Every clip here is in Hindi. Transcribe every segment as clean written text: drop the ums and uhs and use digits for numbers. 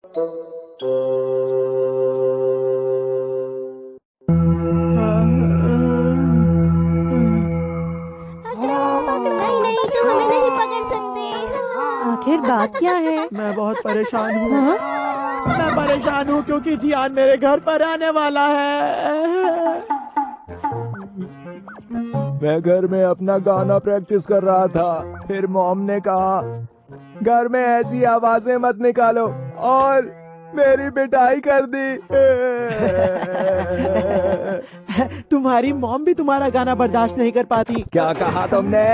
नहीं नहीं, तुम हमें नहीं पकड़ सकते। आखिर बात क्या है? मैं बहुत परेशान हूँ। हाँ? मैं परेशान हूँ क्योंकि जियान मेरे घर पर आने वाला है। मैं घर में अपना गाना प्रैक्टिस कर रहा था, फिर मॉम ने कहा घर में ऐसी आवाजें मत निकालो और मेरी पिटाई कर दी। तुम्हारी मॉम भी तुम्हारा गाना बर्दाश्त नहीं कर पाती। क्या कहा तुमने?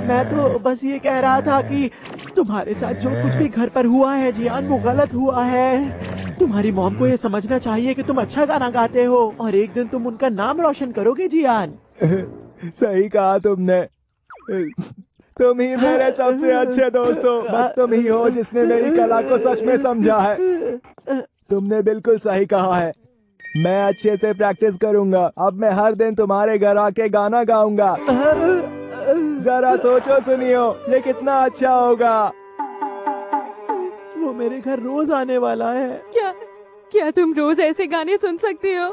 मैं तो बस ये कह रहा था कि तुम्हारे साथ जो कुछ भी घर पर हुआ है जियान, वो गलत हुआ है। तुम्हारी मॉम को ये समझना चाहिए कि तुम अच्छा गाना गाते हो और एक दिन तुम उनका नाम रोशन करोगे जियान। सही कहा तुमने। तुम ही मेरे सबसे अच्छे दोस्त हो। बस तुम ही हो जिसने मेरी कला को सच में समझा है। तुमने बिल्कुल सही कहा है। मैं अच्छे से प्रैक्टिस करूंगा। अब मैं हर दिन तुम्हारे घर आके गाना गाऊंगा। जरा सोचो सुनियो, ये कितना अच्छा होगा। वो मेरे घर रोज आने वाला है। क्या क्या तुम रोज ऐसे गाने सुन सकते हो?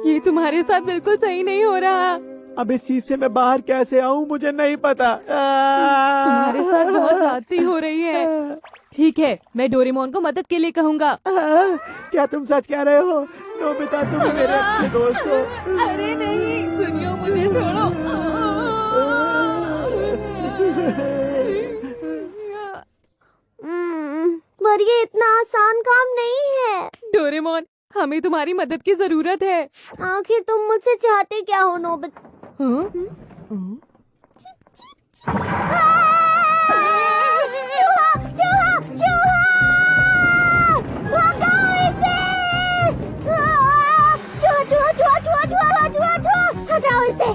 ये तुम्हारे साथ बिल्कुल सही नहीं हो रहा। अब इस चीज से मैं बाहर कैसे आऊं मुझे नहीं पता। तुम्हारे साथ बहुत ज्यादती हो रही है। ठीक है, मैं डोरेमोन को मदद के लिए कहूँगा। क्या तुम सच कह रहे हो? नोबिता तुम मेरे अच्छे दोस्त हो। अरे नहीं, सुनियो, मुझे छोड़ो। पर ये इतना आसान काम नहीं है। डोरेमोन, हमें तुम्हारी मदद की जरूरत है। आखिर तुम मुझसे चाहते क्या हो नोबिता? हाँ? चूहा! चूहा! चूहा! भगाओ इसे! चूहा! चूहा! चूहा! चूहा! चूहा! चूहा! चूहा! हटाओ इसे!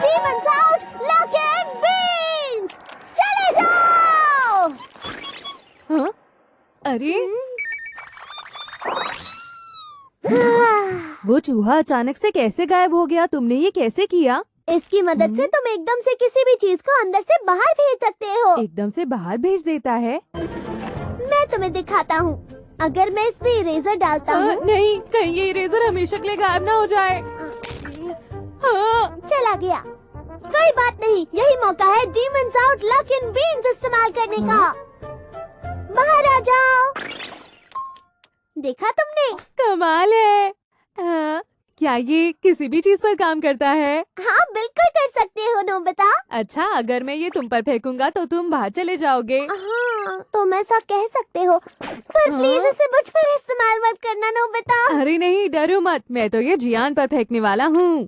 Demons out! Lock and beans! चले जाओ! हाँ? अरे वो चूहा अचानक से कैसे गायब हो गया? तुमने ये कैसे किया? इसकी मदद से तुम एकदम से किसी भी चीज को अंदर से बाहर भेज सकते हो। एकदम से बाहर भेज देता है? मैं तुम्हें दिखाता हूँ। अगर मैं इस पे इरेजर डालता हूँ। नहीं, कहीं ये इरेजर हमेशा के लिए गायब ना हो जाए। हाँ। चला गया। कोई बात नहीं, यही मौका है डीमंस आउट लक इन बीन्स इस्तेमाल करने का। बाहर आ जाओ। देखा तुमने? कमाल है। क्या ये किसी भी चीज पर काम करता है? हाँ, बिल्कुल कर सकते हो नोबिता। अच्छा, अगर मैं ये तुम पर फेंकूंगा तो तुम बाहर चले जाओगे। हाँ, तुम ऐसा कह सकते हो, पर प्लीज इसे मुझ पर इस्तेमाल मत करना नोबिता। अरे नहीं, डरो मत, मैं तो ये जियान पर फेंकने वाला हूँ।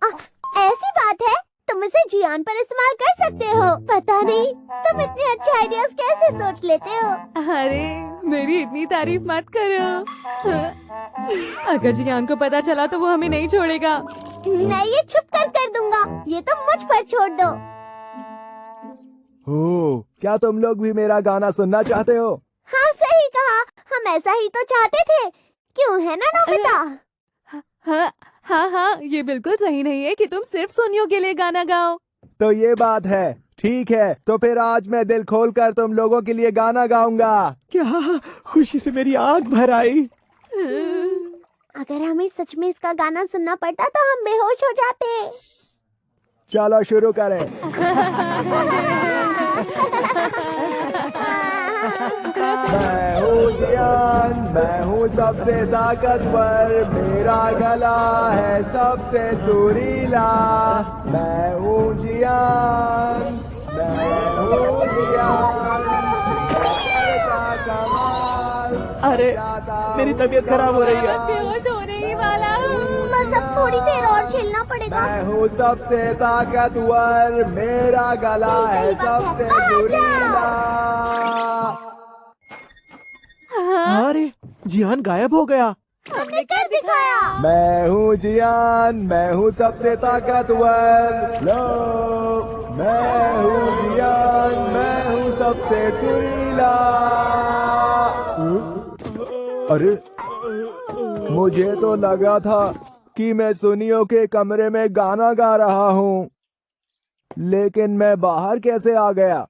ऐसी बात है? तुम इसे जियान पर इस्तेमाल कर सकते हो। पता नहीं तुम इतने अच्छे आइडियाज कैसे सोच लेते हो। अरे मेरी इतनी तारीफ मत करो। अगर जियान को पता चला तो वो हमें नहीं छोड़ेगा। मैं ये छुप कर दूंगा। ये तुम मुझ पर छोड़ दो। हो, क्या तुम लोग भी मेरा गाना सुनना चाहते हो? हाँ, सही कहा। हम ऐसा ही तो चाहते थे। क्यों, है ना नोबिता? हाँ हाँ हाँ, ये बिल्कुल सही नहीं है कि तुम सिर्फ सोनियो के लिए गाना गाओ। तो ये बात है। ठीक है, तो फिर आज मैं दिल खोलकर तुम लोगों के लिए गाना गाऊंगा। क्या खुशी से मेरी आँख भर आई। अगर हमें सच में इसका गाना सुनना पड़ता तो हम बेहोश हो जाते। चलो शुरू करें। मैं हूँ जियान, मैं हूँ सबसे ताकतवर, मेरा गला है सबसे सुरीला। मैं हूँ जियान, मैं हूँ जियान, करता कमाल। अरे मेरी तबीयत खराब हो रही है। बेहोश होने ही वाला हूँ। बस अब थोड़ी देर और झेलना पड़ेगा। मैं हूँ सबसे ताकतवर, मेरा गला है सबसे सुरीला। अरे जियान गायब हो गया। हमने कर दिखाया। मैं हूँ जियान, मैं हूँ सबसे ताकतवर। लो, मैं हूँ जियान, मैं हूँ सबसे सुरीला। अरे मुझे तो लगा था कि मैं सुनियो के कमरे में गाना गा रहा हूँ, लेकिन मैं बाहर कैसे आ गया?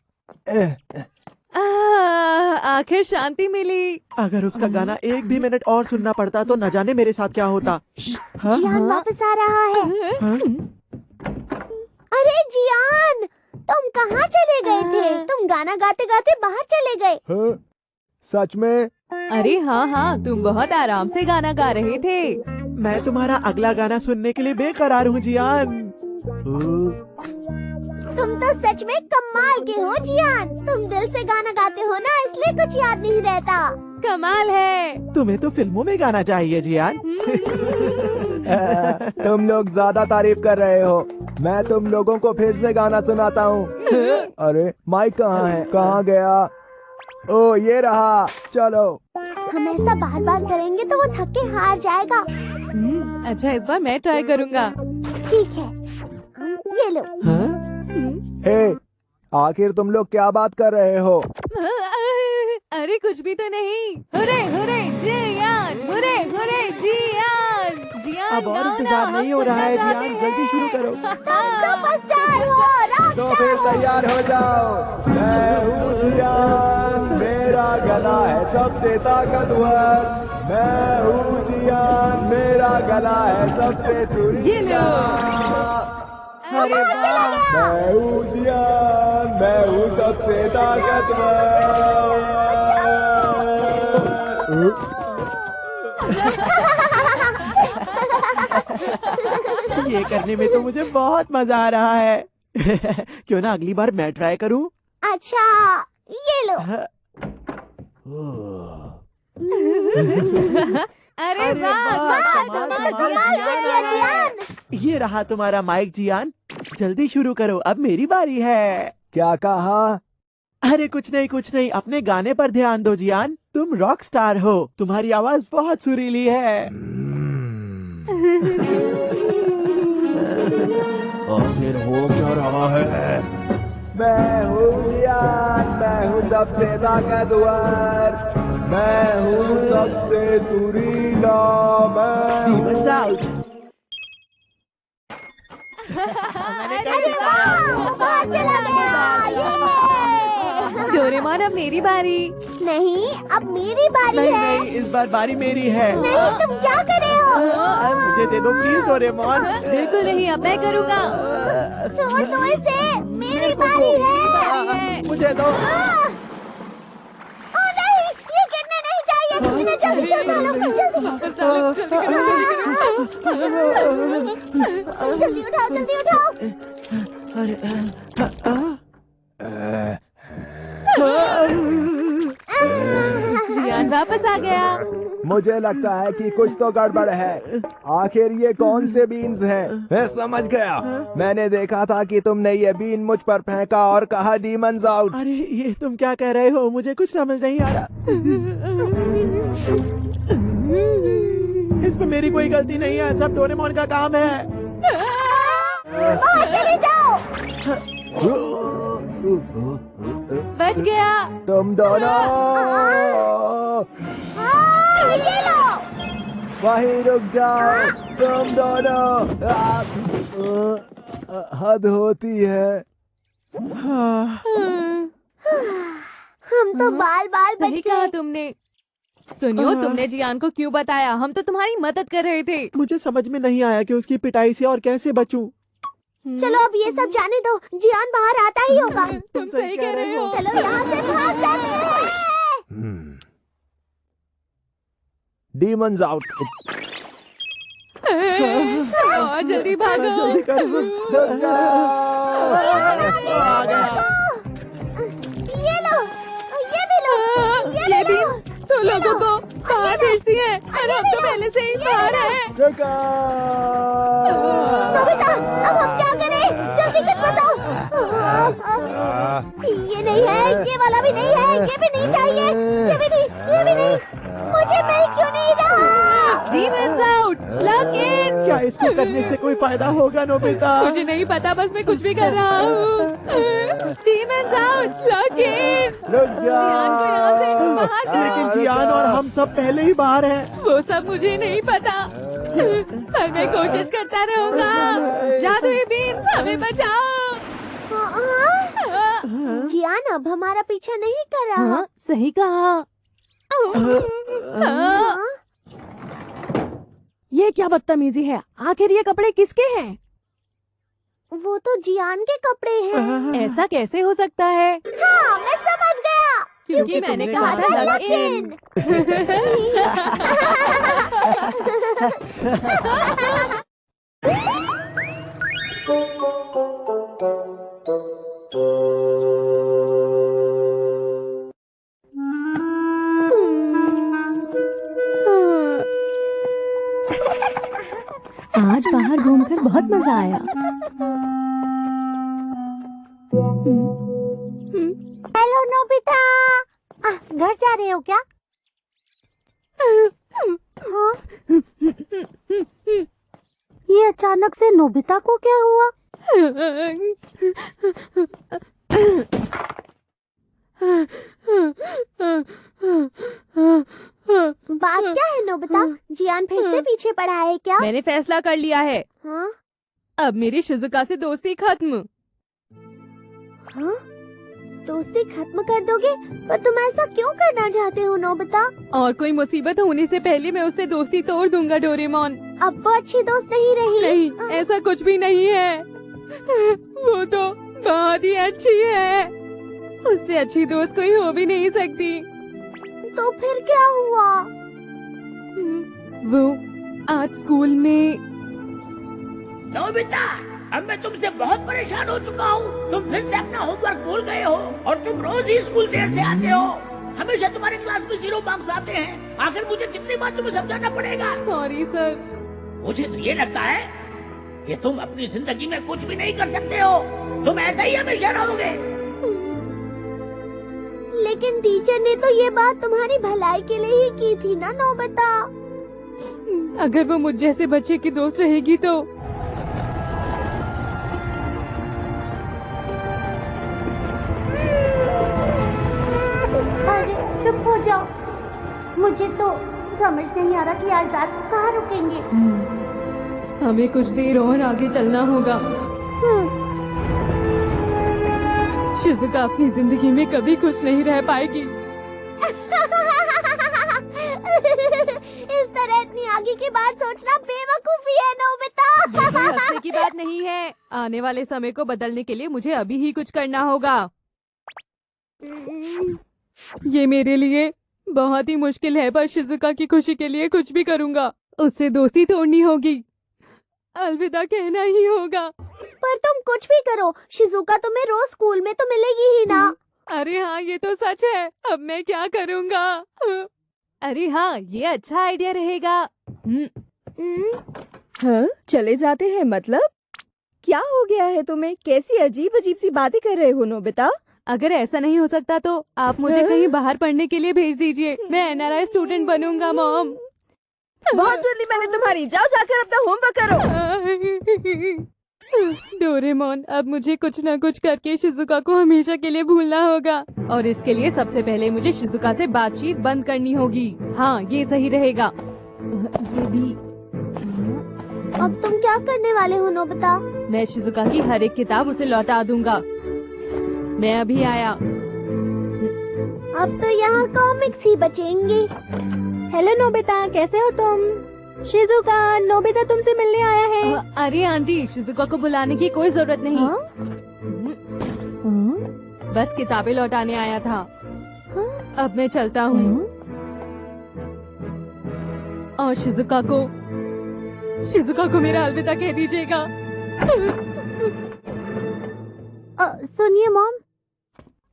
आखिर शांति मिली। अगर उसका गाना एक भी मिनट और सुनना पड़ता तो न जाने मेरे साथ क्या होता। हाँ? जियान वापस आ रहा है। हाँ? अरे जियान, तुम कहाँ चले गए थे? तुम गाना गाते गाते बाहर चले गए। हाँ? सच में? अरे हाँ हाँ, तुम बहुत आराम से गाना गा रहे थे। मैं तुम्हारा अगला गाना सुनने के लिए बेकरार हूँ जियान। तुम तो सच में कमाल के हो जियान। तुम दिल से गाना गाते हो ना, इसलिए कुछ याद नहीं रहता। कमाल है। तुम्हें तो फिल्मों में गाना चाहिए जियान। तुम लोग ज्यादा तारीफ कर रहे हो। मैं तुम लोगों को फिर से गाना सुनाता हूँ। अरे माइक कहाँ है? कहाँ गया? ओ ये रहा। चलो। हम ऐसा बार बार करेंगे तो वो थक के हार जाएगा। अच्छा, इस बार मैं ट्राई करूँगा। ठीक है, ये लो। हाँ? हे, आखिर तुम लोग क्या बात कर रहे हो? अरे कुछ भी तो नहीं। हुरे हुरे जियान, हुरे हुरे जियान। जियान अब और गाओ ना, इंतजार हम नहीं हो रहा है सुनना जियान, चाहते जल्दी शुरू करो। सुपरस्टार हो, रॉक तो फिर तैयार हो जाओ। मैं हूँ जियान, मेरा गला है सबसे ताकतवर। मैं हूँ जियान, मेरा गला है सबसे सुरीला। अरे वाह! मैं हूँ जियान, मैं हूँ सबसे ताकतवर। ये करने में तो मुझे बहुत मजा आ रहा है। क्यों ना अगली बार मैं ट्राई करूं? अच्छा, ये लो। अरे वाह, वाह, कमाल, कमाल, कमाल, कमाल, जियान, बढ़िया जियान। ये रहा तुम्हारा माइक जियान। जल्दी शुरू करो, अब मेरी बारी है। क्या कहा? अरे कुछ नहीं, अपने गाने पर ध्यान दो जियान। तुम रॉक स्टार हो, तुम्हारी आवाज बहुत सुरीली है। आखिर हो क्या रहा है? मैं हूँ जियान, मैं हूँ सबसे ताकतवर। मैं हूँ सबसे सुरीला। मैं हूँ अरे वाह, बाहर चला गया। डोरेमोन, अब मेरी बारी। नहीं, अब मेरी बारी नहीं है। नहीं, इस बार बारी मेरी है। नहीं, तुम क्या कर रहे हो? मुझे दे दो प्लीज डोरेमोन। बिल्कुल नहीं, अब मैं करूँगा। छोड़ दो इसे, मेरी बारी है। मुझे दो। ओ नहीं, ये गिरने नहीं चाहिए। इन्हें जल्दी से उठा लो, जल्दी उठाओ, जल्दी उठाओ। जियान वापस आ गया। मुझे लगता है कि कुछ तो गड़बड़ है। आखिर ये कौन से बीन्स हैं? मैं समझ गया। मैंने देखा था कि तुमने ये बीन मुझ पर फेंका और कहा डीमंस आउट। अरे ये तुम क्या कह रहे हो? मुझे कुछ समझ नहीं आ रहा। इसमें मेरी कोई गलती नहीं है, सब डोरेमोन का काम है। बाहर चले जाओ। बच गया। तुम दोनों ये लो। वहीं रुक जाओ। तुम दोनों हद होती है। हाँ, हम तो बाल बाल बच सही कहा गए। तुमने। सुनियो, तुमने जियान को क्यों बताया? हम तो तुम्हारी मदद कर रहे थे। मुझे समझ में नहीं आया कि उसकी पिटाई से और कैसे बचूं। चलो अब ये सब जाने दो, जियान बाहर आता ही होगा। तुम सही कह रहे हो। चलो यहाँ से भाग जाते हैं। Demons out. और जल्दी भागो। जल्दी करो। रुक जाओ। आ गया। ये लो, ये भी लो, ये भी तो लोगों को बाहर भेजती है और हम तो पहले से ही बाहर हैं। रुको। नोबिता, अब हम क्या करें? जल्दी कुछ बताओ। ये नहीं है, ये वाला भी नहीं है, ये भी नहीं चाहिए, ये भी नहीं, ये भी नहीं। मुझे मिल क्यों नहीं रहा? Demons out, lock in. क्या इसको करने से कोई फायदा होगा नोबिता? मुझे नहीं पता, बस मैं कुछ भी कर रहा हूँ। Demons out, lock in. रुक जियान को यहाँ से जाओ। बाहर करो। लेकिन जियान और हम सब पहले ही बाहर हैं। वो सब मुझे नहीं पता, पर मैं कोशिश करता रहूंगा। जादुई बीन्स, हमें बचाओ। जियान अब हमारा पीछा नहीं कर रहा। हाँ, सही कहा। हाँ? ये क्या बदतमीजी है? आखिर ये कपड़े किसके हैं? वो तो जियान के कपड़े हैं। ऐसा कैसे हो सकता है? हाँ, मैं समझ गया। क्योंकि मैंने कहा था लॉक-इन। आज बाहर घूमकर बहुत मजा आया। Hello Nobita. घर जा रहे हो क्या? हाँ? ये अचानक से नोबिता को क्या हुआ? बात क्या है नोबिता? जियान फिर से पीछे पड़ा है क्या? मैंने फैसला कर लिया है। हाँ? अब मेरी शिजुका से दोस्ती खत्म। हाँ? दोस्ती खत्म कर दोगे? पर तुम ऐसा क्यों करना चाहते हो नोबिता? और कोई मुसीबत होने से पहले मैं उससे दोस्ती तोड़ दूंगा डोरेमोन। अब वो अच्छी दोस्त नहीं रही। नहीं, ऐसा कुछ भी नहीं है। वो तो बहुत ही अच्छी है। उससे अच्छी दोस्त कोई हो भी नहीं सकती। तो फिर क्या हुआ? वो आज स्कूल में। नोबिता, अब मैं तुमसे बहुत परेशान हो चुका हूँ। तुम फिर से अपना होमवर्क भूल गए हो और तुम रोज ही स्कूल देर से आते हो। हमेशा तुम्हारे क्लास में 0 मार्क्स आते हैं। आखिर मुझे कितनी बार तुम्हें समझाना पड़ेगा? Sorry sir. मुझे तो ये लगता है कि तुम अपनी जिंदगी में कुछ भी नहीं कर सकते हो। तुम ऐसा ही हमेशा रहोगे। लेकिन टीचर ने तो ये बात तुम्हारी भलाई के लिए ही की थी ना नोबिता। अगर वो मुझ जैसे बच्चे की दोस्त रहेगी तो। अरे चुप हो जाओ। मुझे तो समझ नहीं आ रहा कि आज रात को कहाँ रुकेंगे। हमें कुछ देर और आगे चलना होगा। शिजुका अपनी जिंदगी में कभी खुश नहीं रह पाएगी। इस तरह इतनी आगे की बात सोचना बेवकूफी है नोबिता। ये कोई हंसने की बात नहीं है। आने वाले समय को बदलने के लिए मुझे अभी ही कुछ करना होगा। ये मेरे लिए बहुत ही मुश्किल है, पर शिजुका की खुशी के लिए कुछ भी करूँगा। उससे दोस्ती तोड़नी होगी। अलविदा कहना ही होगा। पर तुम कुछ भी करो, शिजुका तुम्हें रोज स्कूल में तो मिलेगी ही ना। अरे हाँ, ये तो सच है। अब मैं क्या करूँगा? अरे हाँ, ये अच्छा आइडिया रहेगा। हाँ, चले जाते हैं मतलब? क्या हो गया है तुम्हें? कैसी अजीब अजीब सी बातें कर रहे हो नोबिता? अगर ऐसा नहीं हो सकता तो आप मुझे कहीं बाहर पढ़ने के लिए भेज दीजिए। मैं NRI स्टूडेंट बनूंगा मॉम। बहुत जल्दी मैंने तुम्हारी। जाओ जाकर अपना होमवर्क करो। डोरेमोन, अब मुझे कुछ न कुछ करके शिजुका को हमेशा के लिए भूलना होगा। और इसके लिए सबसे पहले मुझे शिजुका से बातचीत बंद करनी होगी। हाँ, ये सही रहेगा। ये भी। अब तुम क्या करने वाले हो नोबिता? मैं शिजुका की हर एक किताब उसे लौटा दूंगा। मैं अभी आया। अब तो यहाँ कॉमिक्स ही बचेंगे। हेलो नोबिता, कैसे हो तुम? शिजुका, नोबिता तुमसे मिलने आया है। अरे आंटी, शिजुका को बुलाने की कोई जरूरत नहीं। बस किताबें लौटाने आया था। अब मैं चलता हूँ। और शिजुका को मेरा अलविदा कह दीजिएगा। सुनिए मॉम,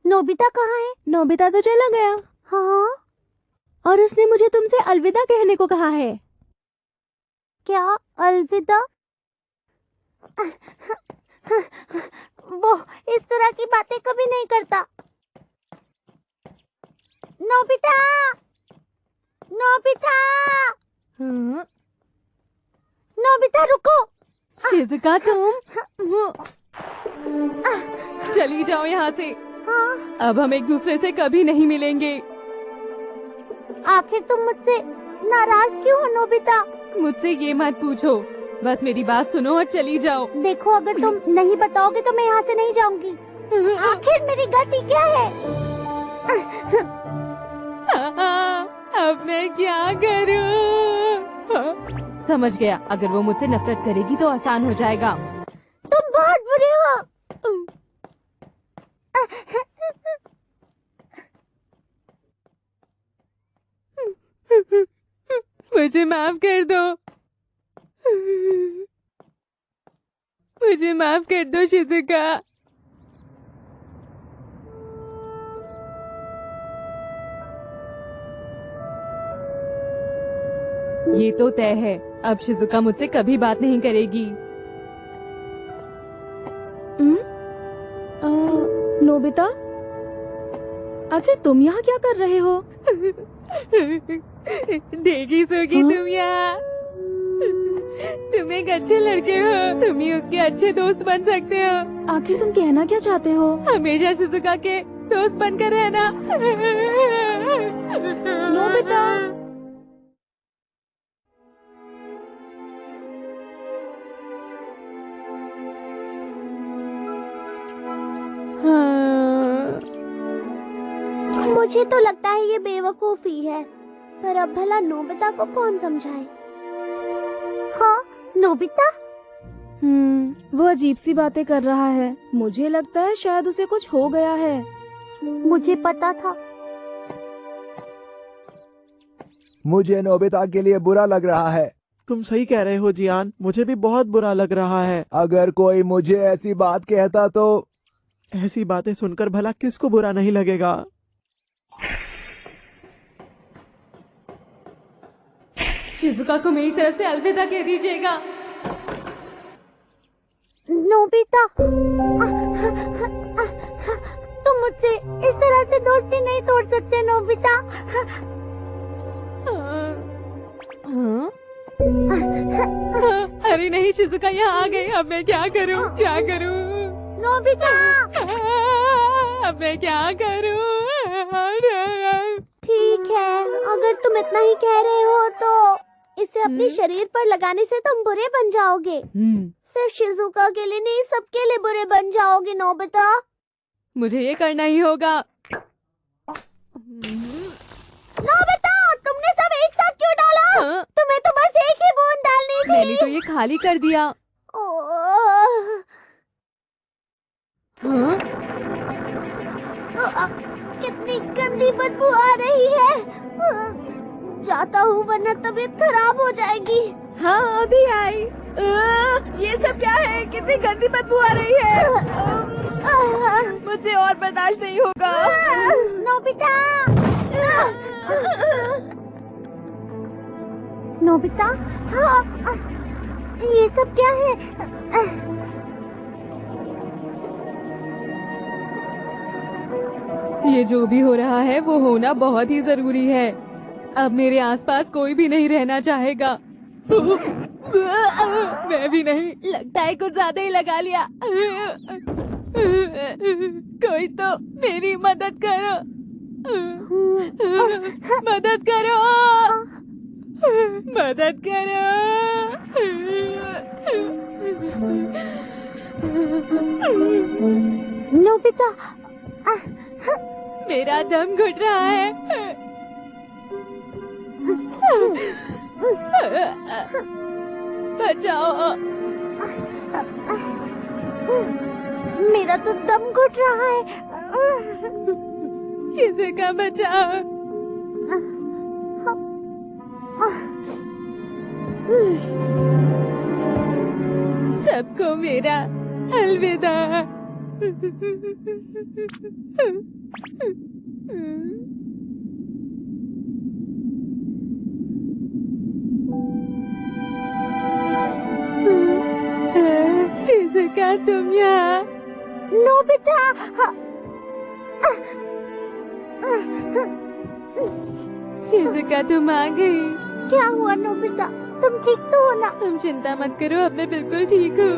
नोबिता कहाँ है? नोबिता तो चला गया। हाँ? और उसने मुझे तुमसे अलविदा कहने को कहा है। क्या अलविदा? वो इस तरह की बातें कभी नहीं करता। नोबिता! नोबिता! नोबिता रुको! शिजुका, तुम चली जाओ यहाँ से। हाँ? अब हम एक दूसरे से कभी नहीं मिलेंगे। आखिर तुम मुझसे नाराज क्यों हो नोबिता? मुझसे ये मत पूछो, बस मेरी बात सुनो और चली जाओ। देखो, अगर तुम नहीं बताओगे तो मैं यहाँ से नहीं जाऊंगी। आखिर मेरी गलती क्या है? अब मैं क्या करूं? समझ गया, अगर वो मुझसे नफरत करेगी तो आसान हो जाएगा। तुम बहुत बुरे हो। मुझे माफ कर दो। मुझे माफ कर दो शिजुका। ये तो तय है, अब शिजुका मुझसे कभी बात नहीं करेगी। नोबिता, आखिर तुम यहाँ क्या कर रहे हो? देगी सोगी तुम यहाँ। तुम एक अच्छे लड़के हो, तुम ही उसके अच्छे दोस्त बन सकते हो। आखिर तुम कहना क्या चाहते हो? हमेशा शिजुका के दोस्त बनकर रहना। नोबिता, मुझे तो लगता है ये बेवकूफी है, पर अब भला नोबिता को कौन समझाए? हाँ, नोबिता? वो अजीब सी बातें कर रहा है। मुझे लगता है शायद उसे कुछ हो गया है। मुझे पता था। मुझे नोबिता के लिए बुरा लग रहा है। तुम सही कह रहे हो जियान, मुझे भी बहुत बुरा लग रहा है। अगर कोई मुझे ऐसी बात कहता तो। ऐसी बातें सुनकर भला किसको बुरा नहीं लगेगा। शिजुका को मेरी तरफ से अलविदा कह दीजिएगा। नोबिता, तुम मुझसे इस तरह से दोस्ती नहीं तोड़ सकते नोबिता। अरे नहीं, शिजुका यहाँ आ गई। अब मैं क्या करूँ, क्या करूँ? नोबिता, अब मैं क्या करूँ? ठीक है, अगर तुम इतना ही कह रहे हो तो इसे अपने शरीर पर लगाने से तुम बुरे बन जाओगे। सिर्फ शिजुका के लिए नहीं, सबके लिए बुरे बन जाओगे नोबिता। मुझे ये करना ही होगा। नोबिता, तुमने सब एक साथ क्यों डाला? हाँ? तुम्हें तो बस एक ही बूंद डालनी थी। मैंने तो ये खाली कर दिया। हाँ? कितनी गंदी बदबू आ रही है। जाता हूँ वरना तबीयत खराब हो जाएगी। हाँ, अभी आई। ये सब क्या है? कितनी गंदी बदबू आ रही है। मुझे और बर्दाश्त नहीं होगा। नोबिता, नोबिता, हाँ, ये सब क्या है? ये जो भी हो रहा है वो होना बहुत ही जरूरी है। अब मेरे आसपास कोई भी नहीं रहना चाहेगा। मैं भी नहीं। लगता है कुछ ज्यादा ही लगा लिया। कोई तो मेरी मदद करो। मदद करो, मदद करो। नोबिता, मेरा दम घुट रहा है। बचाओ। मेरा तो दम घुट रहा है। शिजुका बचाओ। सबको मेरा अलविदा। शिजुका, तुम यहाँ? नोबिता, शिजुका, तुम आ गई। क्या हुआ नोबिता? तुम ठीक तो हो ना? तुम चिंता मत करो, अब मैं बिल्कुल ठीक हूँ।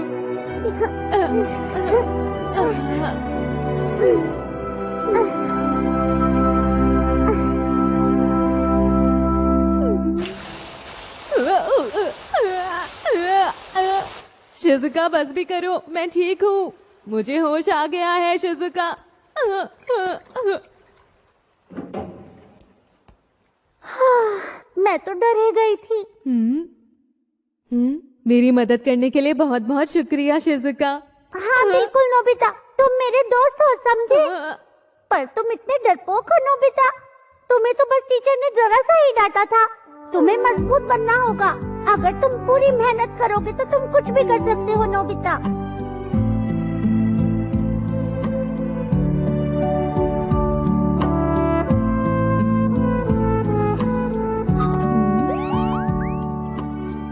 शिजुका, बस भी करो, मैं ठीक हूँ। मुझे होश आ गया है शिजुका। मैं तो डर ही गई थी। मेरी मदद करने के लिए बहुत बहुत शुक्रिया शिजुका। हाँ बिल्कुल नोबिता, तुम मेरे दोस्त हो, समझे? पर तुम इतने डरपोक हो नोबिता। तुम्हें तो बस टीचर ने जरा सा ही डांटा था। तुम्हें मजबूत बनना होगा। अगर तुम पूरी मेहनत करोगे तो तुम कुछ भी कर सकते हो नोबिता।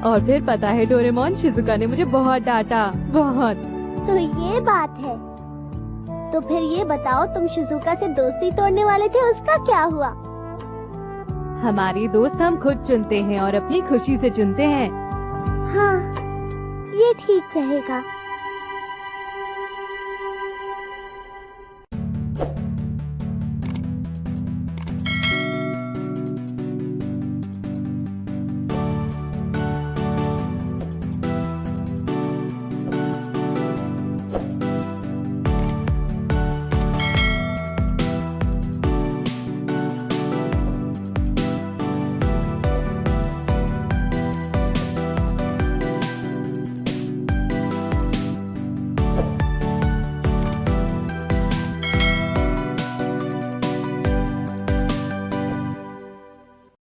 और फिर पता है डोरेमोन, शिजुका ने मुझे बहुत डांटा, बहुत। तो ये बात है। तो फिर ये बताओ, तुम शिजुका से दोस्ती तोड़ने वाले थे, उसका क्या हुआ? हमारी दोस्त हम खुद चुनते हैं और अपनी खुशी से चुनते हैं। हाँ, ये ठीक रहेगा।